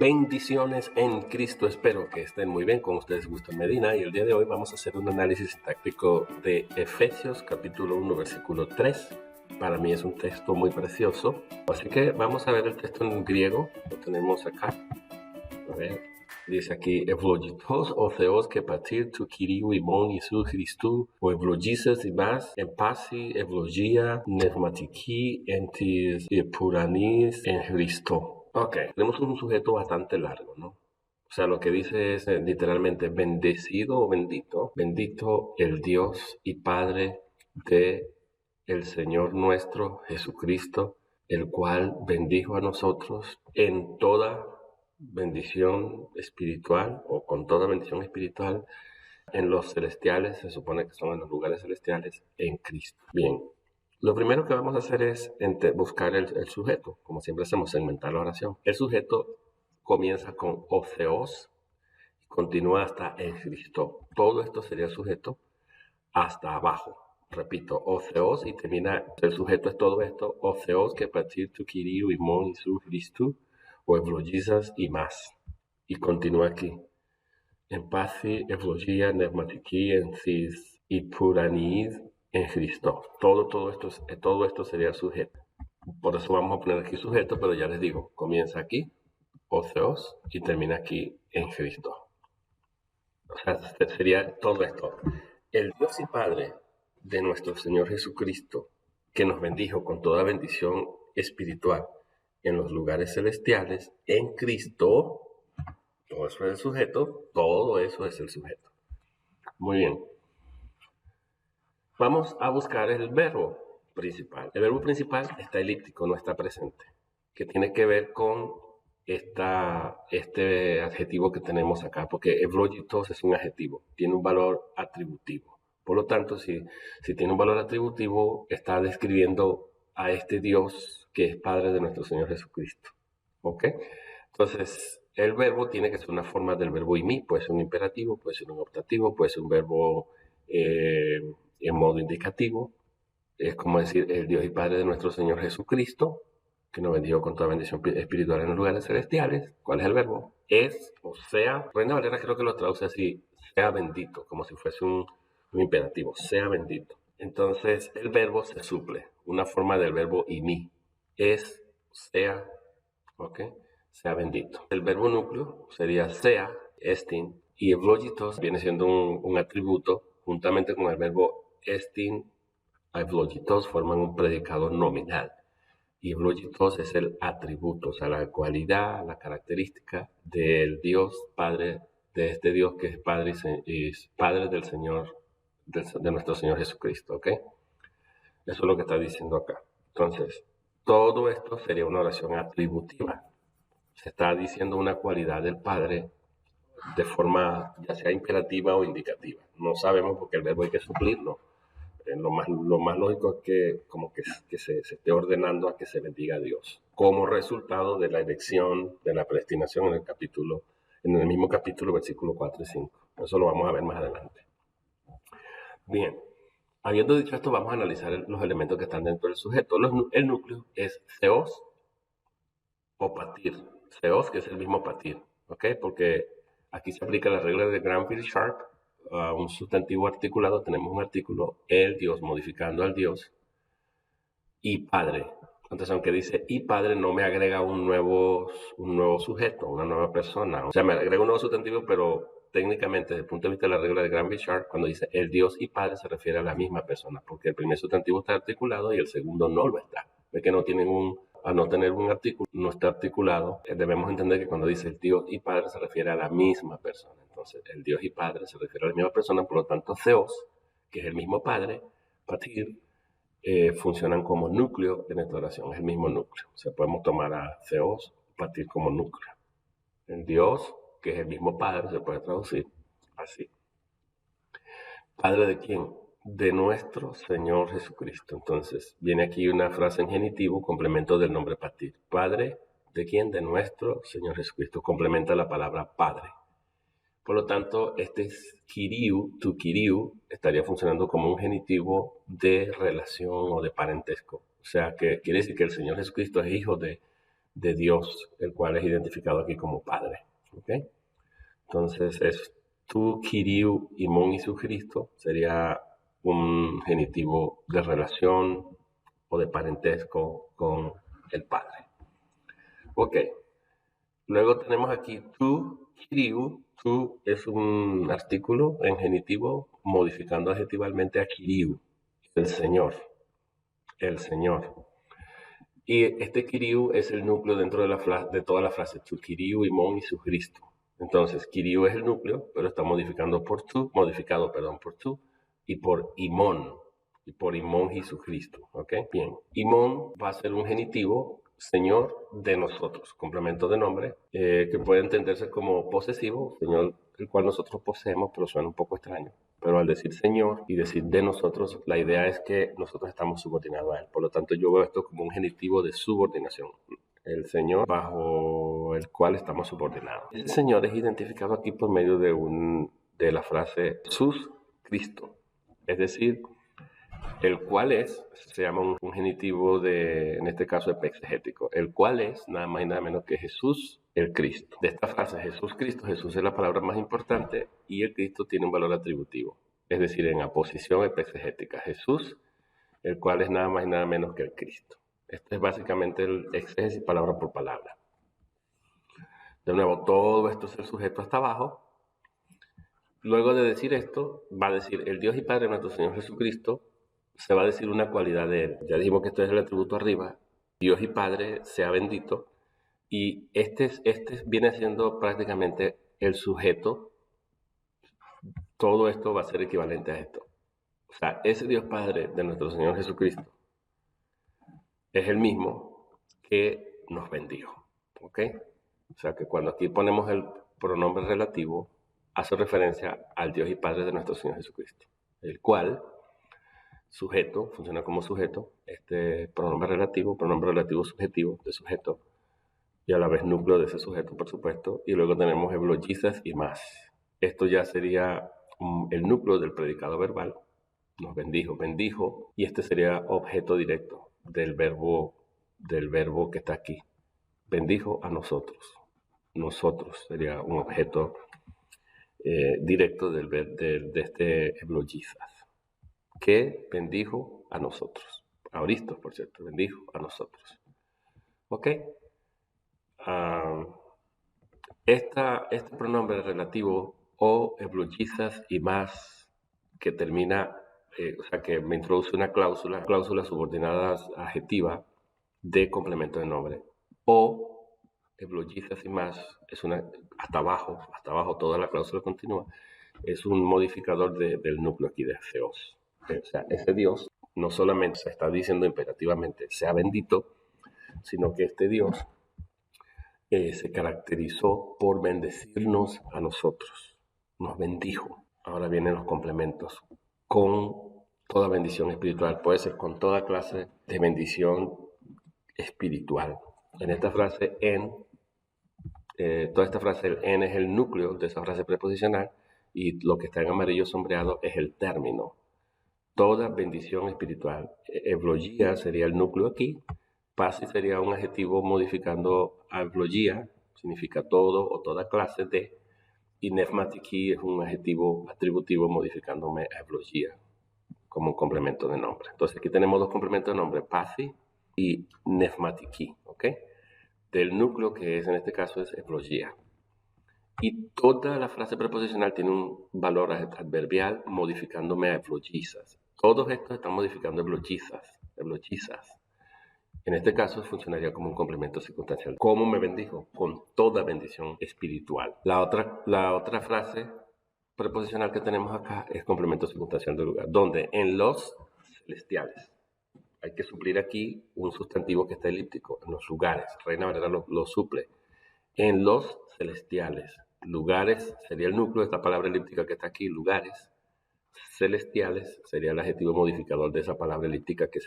Bendiciones en Cristo, espero que estén muy bien. Con ustedes Gustavo Medina y el día de hoy vamos a hacer un análisis táctico de Efesios capítulo 1 versículo 3. Para mí es un texto muy precioso, así que vamos a ver el texto en griego. Lo tenemos acá. A ver, dice aquí ευλογητός ο Θεός και πατήρ του Κυρίου ημών Ιησού Χριστού, ο ευλογήσας ημάς εν πάση ευλογία πνευματική εν της επουρανής en Cristo. Ok, tenemos un sujeto bastante largo, ¿no? O sea, lo que dice es literalmente bendecido o bendito, bendito el Dios y Padre de el Señor nuestro Jesucristo, el cual bendijo a nosotros en toda bendición espiritual o con toda bendición espiritual en los celestiales, se supone que son en los lugares celestiales, en Cristo. Bien, lo primero que vamos a hacer es buscar el sujeto, como siempre hacemos, segmentar la oración. El sujeto comienza con o Theos y continúa hasta en Cristo. Todo esto sería el sujeto hasta abajo. Repito, o Theos y termina, el sujeto es todo esto, o Theos que partir tu Kyriou ημών Ιησού Χριστού, o ευλογήσας ημάς. Y continúa aquí. En πάση ευλογία πνευματική εν της υπουρανής en Cristo. Todo esto sería sujeto. Por eso vamos a poner aquí sujeto, pero ya les digo, comienza aquí, o Theos, y termina aquí en Cristo. O sea, sería todo esto. El Dios y Padre de nuestro Señor Jesucristo, que nos bendijo con toda bendición espiritual en los lugares celestiales, en Cristo, todo eso es el sujeto, todo eso es el sujeto. Muy bien. Vamos a buscar el verbo principal. El verbo principal está elíptico, no está presente, que tiene que ver con este adjetivo que tenemos acá, porque ευλογητός es un adjetivo, tiene un valor atributivo. Por lo tanto, si tiene un valor atributivo, está describiendo a este Dios que es Padre de nuestro Señor Jesucristo. ¿Ok? Entonces, el verbo tiene que ser una forma del verbo imi, puede ser un imperativo, puede ser un optativo, puede ser un verbo en modo indicativo. Es como decir el Dios y Padre de nuestro Señor Jesucristo, que nos bendijo con toda bendición espiritual en los lugares celestiales. ¿Cuál es el verbo? Es, o sea, Reina Valera creo que lo traduce así, sea bendito, como si fuese un imperativo, sea bendito. Entonces, el verbo se suple, una forma del verbo imi, es, sea, ¿ok? Sea bendito. El verbo núcleo sería sea, estin, y ευλογητός viene siendo un atributo, juntamente con el verbo estin, ευλογητός forman un predicado nominal. Y ευλογητός es el atributo, o sea, la cualidad, la característica del Dios Padre, de este Dios que es Padre del Señor, de nuestro Señor Jesucristo, ¿ok? Eso es lo que está diciendo acá. Entonces, todo esto sería una oración atributiva. Se está diciendo una cualidad del Padre de forma ya sea imperativa o indicativa. No sabemos porque el verbo hay que suplirlo. Lo más lógico es que como que se esté ordenando a que se bendiga a Dios como resultado de la elección, de la predestinación en el mismo capítulo, versículo 4 y 5. Eso lo vamos a ver más adelante. Bien, habiendo dicho esto, vamos a analizar los elementos que están dentro del sujeto. El núcleo es Theos o patir. Theos, que es el mismo patir, ¿ok? Porque aquí se aplica la regla de Granville-Sharp. Un sustantivo articulado, tenemos un artículo, el Dios, modificando al Dios, y Padre. Entonces, aunque dice y Padre, no me agrega un nuevo sujeto, una nueva persona. O sea, me agrega un nuevo sustantivo, pero técnicamente, desde el punto de vista de la regla de Granville-Sharp, cuando dice el Dios y Padre, se refiere a la misma persona, porque el primer sustantivo está articulado y el segundo no lo está. Ve que al no tener un artículo, no está articulado, debemos entender que cuando dice el Dios y Padre se refiere a la misma persona. Entonces, el Dios y Padre se refiere a la misma persona, por lo tanto, Theos, que es el mismo Padre, patir, funcionan como núcleo de nuestra oración, es el mismo núcleo. O sea, podemos tomar a Theos, patir como núcleo. El Dios, que es el mismo Padre, se puede traducir así. ¿Padre de quién? De nuestro Señor Jesucristo. Entonces, viene aquí una frase en genitivo, complemento del nombre patir. ¿Padre de quién? De nuestro Señor Jesucristo. Complementa la palabra Padre. Por lo tanto, este Kyriou, tu Kyriou, estaría funcionando como un genitivo de relación o de parentesco. O sea, que quiere decir que el Señor Jesucristo es hijo de de Dios, el cual es identificado aquí como Padre. ¿Okay? Entonces es tu, Kyriou, Imón Jesucristo, sería un genitivo de relación o de parentesco con el Padre. Ok, luego tenemos aquí tu, Kyriou. Tu es un artículo en genitivo modificando adjetivalmente a Kyriou, el Señor, el Señor. Y este Kyriou es el núcleo dentro de toda la frase, tu Kyriou, Imón y su Cristo. Entonces, Kyriou es el núcleo, pero está modificado por tu y por Imón, Jesucristo. ¿Ok? Bien. Imón va a ser un genitivo, Señor de nosotros, complemento de nombre, que puede entenderse como posesivo, Señor el cual nosotros poseemos, pero suena un poco extraño. Pero al decir Señor y decir de nosotros, la idea es que nosotros estamos subordinados a Él. Por lo tanto, yo veo esto como un genitivo de subordinación. El Señor bajo el cual estamos subordinados. El Señor es identificado aquí por medio de la frase Jesús Cristo. Es decir, el cual es, se llama un genitivo en este caso exegético, el cual es nada más y nada menos que Jesús el Cristo. De esta frase Jesús Cristo, Jesús es la palabra más importante y el Cristo tiene un valor atributivo, es decir, en aposición exegética. Jesús, el cual es nada más y nada menos que el Cristo. Este es básicamente el exégesis palabra por palabra. De nuevo, todo esto es el sujeto hasta abajo. Luego de decir esto, va a decir el Dios y Padre de nuestro Señor Jesucristo. Se va a decir una cualidad de Él. Ya dijimos que esto es el atributo arriba. Dios y Padre sea bendito. Y este viene siendo prácticamente el sujeto. Todo esto va a ser equivalente a esto. O sea, ese Dios Padre de nuestro Señor Jesucristo es el mismo que nos bendijo. ¿Ok? O sea, que cuando aquí ponemos el pronombre relativo, hace referencia al Dios y Padre de nuestro Señor Jesucristo, el cual... sujeto, funciona como sujeto, este pronombre relativo subjetivo de sujeto, y a la vez núcleo de ese sujeto, por supuesto, y luego tenemos eulogizas y más. Esto ya sería el núcleo del predicado verbal, nos bendijo, y este sería objeto directo del verbo que está aquí. Bendijo a nosotros. Nosotros sería un objeto directo de este eulogizas, que bendijo a nosotros. A Oristos, por cierto, bendijo a nosotros. ¿Ok? Este pronombre relativo o eulogizas y más que termina, o sea, que me introduce una cláusula subordinada adjetiva de complemento de nombre. O eulogizas y más es hasta abajo toda la cláusula continua, es un modificador del núcleo aquí de Theos. O sea, ese Dios no solamente se está diciendo imperativamente sea bendito, sino que este Dios se caracterizó por bendecirnos a nosotros. Nos bendijo. Ahora vienen los complementos. Con toda bendición espiritual. Puede ser con toda clase de bendición espiritual. En esta frase, toda esta frase, el en es el núcleo de esa frase preposicional y lo que está en amarillo sombreado es el término. Toda bendición espiritual. Eulogía sería el núcleo aquí. Pasi sería un adjetivo modificando a eulogía, significa todo o toda clase de. Y nefmatiki es un adjetivo atributivo modificándome a eulogía como un complemento de nombre. Entonces aquí tenemos dos complementos de nombre, pasi y nefmatiki, ¿ok? Del núcleo que es en este caso es eulogía. Y toda la frase preposicional tiene un valor adverbial modificándome a eulogizas. Todos estos están modificando eulogizas. En este caso funcionaría como un complemento circunstancial. ¿Cómo me bendijo? Con toda bendición espiritual. La otra frase preposicional que tenemos acá es complemento circunstancial de lugar, donde en los celestiales. Hay que suplir aquí un sustantivo que está elíptico, en los lugares. Reina Valera lo suple. En los celestiales. Lugares sería el núcleo de esta palabra elíptica que está aquí, lugares. Celestiales sería el adjetivo modificador de esa palabra elíptica que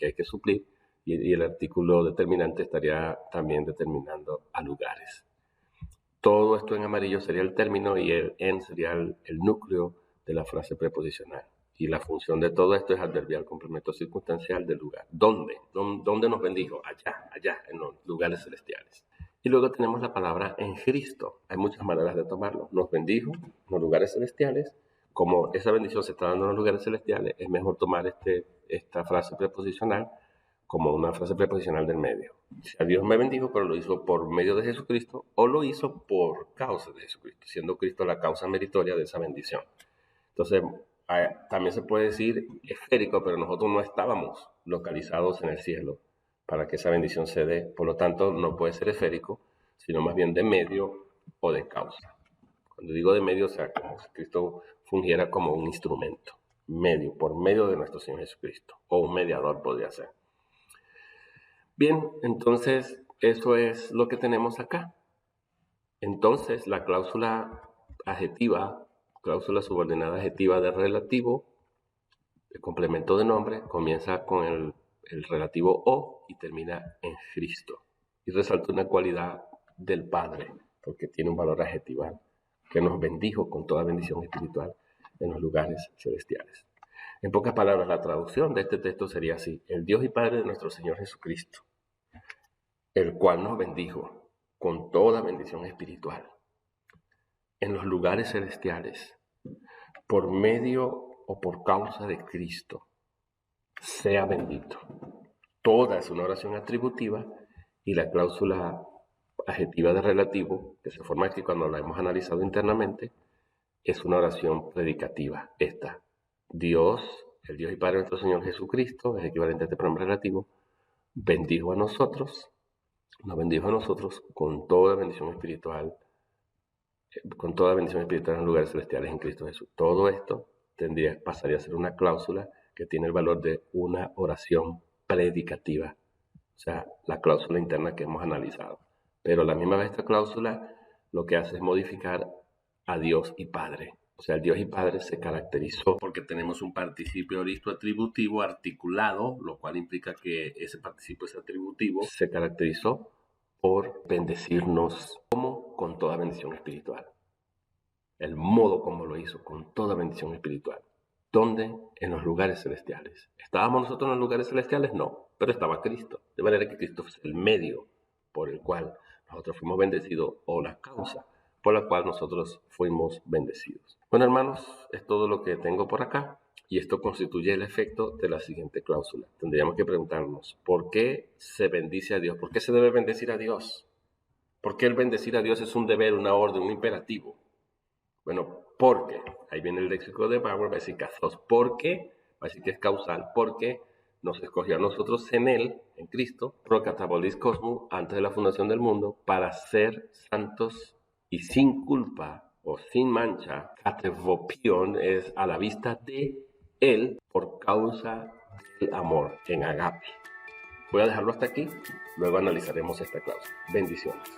hay que suplir, y el artículo determinante estaría también determinando a lugares. Todo esto en amarillo sería el término y el en sería el núcleo de la frase preposicional. Y la función de todo esto es adverbial complemento circunstancial del lugar. ¿Dónde? ¿Dónde nos bendijo? Allá, en los lugares celestiales. Y luego tenemos la palabra en Cristo. Hay muchas maneras de tomarlo. Nos bendijo en los lugares celestiales. Como esa bendición se está dando en los lugares celestiales, es mejor tomar esta frase preposicional como una frase preposicional del medio. O sea, Dios me bendijo, pero lo hizo por medio de Jesucristo o lo hizo por causa de Jesucristo, siendo Cristo la causa meritoria de esa bendición. Entonces, también se puede decir esférico, pero nosotros no estábamos localizados en el cielo para que esa bendición se dé. Por lo tanto, no puede ser esférico, sino más bien de medio o de causa. Cuando digo de medio, o sea, como si Cristo fungiera como un instrumento, medio, por medio de nuestro Señor Jesucristo, o un mediador podría ser. Bien, entonces eso es lo que tenemos acá. Entonces la cláusula adjetiva, cláusula subordinada adjetiva de relativo, el complemento de nombre, comienza con el relativo o y termina en Cristo. Y resalta una cualidad del Padre, porque tiene un valor adjetival, que nos bendijo con toda bendición espiritual en los lugares celestiales. En pocas palabras, la traducción de este texto sería así: el Dios y Padre de nuestro Señor Jesucristo, el cual nos bendijo con toda bendición espiritual en los lugares celestiales, por medio o por causa de Cristo, sea bendito. Toda es una oración atributiva y la cláusula adjetiva de relativo, que se forma aquí cuando la hemos analizado internamente, es una oración predicativa. Esta, Dios, el Dios y Padre de nuestro Señor Jesucristo, es equivalente a este pronombre relativo, bendijo a nosotros, nos bendijo a nosotros con toda bendición espiritual en los lugares celestiales en Cristo Jesús. Todo esto pasaría a ser una cláusula que tiene el valor de una oración predicativa, o sea, la cláusula interna que hemos analizado. Pero a la misma vez esta cláusula lo que hace es modificar a Dios y Padre. O sea, el Dios y Padre se caracterizó porque tenemos un participio aoristo atributivo articulado, lo cual implica que ese participio es atributivo, se caracterizó por bendecirnos como con toda bendición espiritual. El modo como lo hizo, con toda bendición espiritual. ¿Dónde? En los lugares celestiales. ¿Estábamos nosotros en los lugares celestiales? No, pero estaba Cristo. De manera que Cristo es el medio por el cual nosotros fuimos bendecidos, o la causa por la cual nosotros fuimos bendecidos. Bueno, hermanos, es todo lo que tengo por acá. Y esto constituye el efecto de la siguiente cláusula. Tendríamos que preguntarnos, ¿por qué se bendice a Dios? ¿Por qué se debe bendecir a Dios? ¿Por qué el bendecir a Dios es un deber, una orden, un imperativo? Bueno, porque, ahí viene el léxico de Bauer, va a decir casos, porque, va a decir que es causal, porque nos escogió a nosotros en Él, en Cristo, pro catabolis cosmo, antes de la fundación del mundo, para ser santos y sin culpa o sin mancha. Katevopion es a la vista de Él por causa del amor, en agape. Voy a dejarlo hasta aquí, luego analizaremos esta cláusula. Bendiciones.